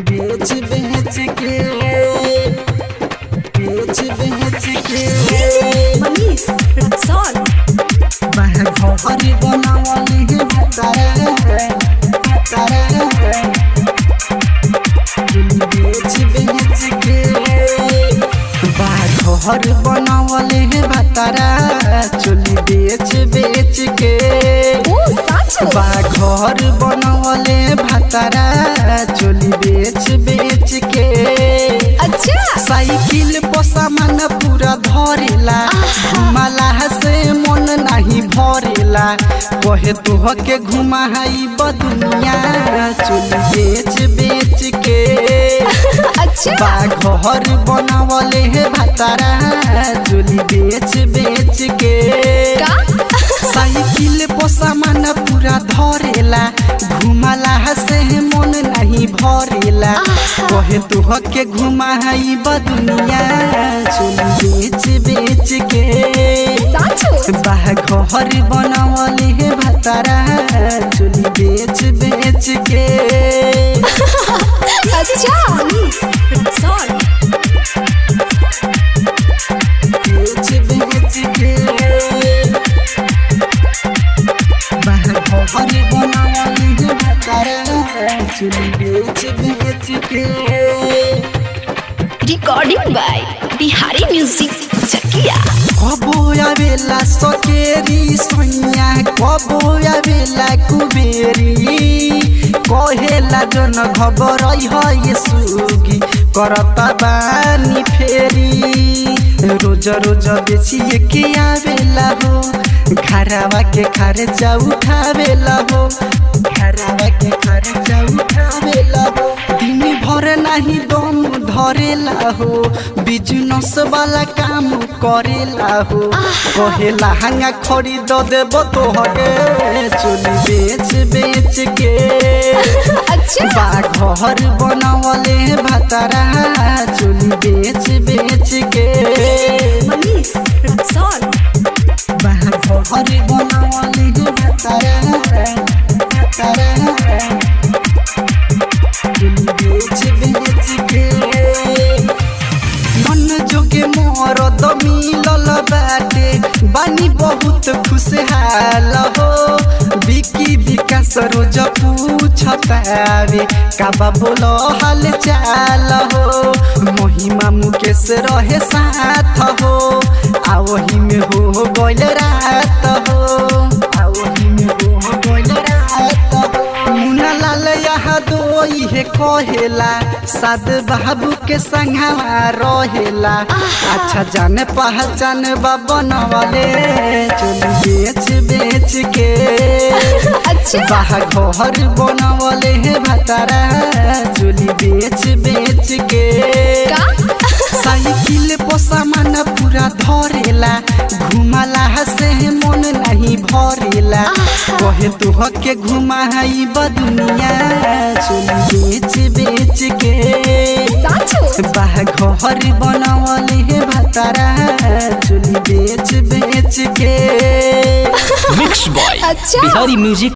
बेच बेच के मनीष रक्सौल घर बनावली है बेच के घर बनावले है भतारा चोली बेच बेच के घर बनावले भतारा चोली बेच बेच के। अच्छा साइकिल पर सामान पूरा धरेला घुमाला से मन नहीं भरेला कहे तुह के घुमाई बदुनिया चोली बेच बेच के। अच्छा घर बनावले है भतारा चोली बेच बेच के। साइकिल पर सामान पूरा धरेला घुमाला से मन नहीं भरेला कहे तुह के घुमाई बदुनिया चोली बेच बेच के। घर बनावले है भतारा चोली बेच बेच के। अच्छा मनीष रक्सौल बेच बेच के घर बनावले है भतारा चोली बेच बेच के। रिकॉर्डिंग बाय बिहारी म्यूजिक चकिया। कबो आवेला सकेरी सोनिया कबो आवेला कुबेरी कहेला जन खबर है सुगी करता बानी फेरी रोज रोज बेचिए के आवेला हो घरवा के खर्चा उठावेला हो घरवा के खर्चा उठावेला हो दिन भर नहीं दम धरेला हो बिजनेस वाला काम करेला हो कहेला हंगा खरीद देबो तोहके चोली बेच बेच के। अच्छा घर बनावले भतारा चोली बेच बेच के। मनीष रक्सौल घर बनावले भतारा चोली बेच बेच के। मन जोगे मरद मिलल बाटे बानी बहुत खुशहाल हो बिकी विकास रोज पूछतावे काबा बोलो हाल चाल हो महिमा मुकेश रहे साथ हो आवही में हो गइल रात हो आवही में हो गइल रात हो मुन्ना लाल यहाँ दो इहे कहेला साद बाबू के संगवा रहेला अच्छा जाने पहचान बनवले चोली बेच बेच के। अच्छा घर बनवले है भतारा चोली बेच बेच के। साइकिल पर सामान पूरा धरेला घुमाला से मन नहीं भरेला कहे तुह के घुमाई बदुनिया चोली बेच बेच के। घर बनावले है भतारा चोली बेच बेच के। मिक्स बॉय अच्छा बिहारी म्यूजिक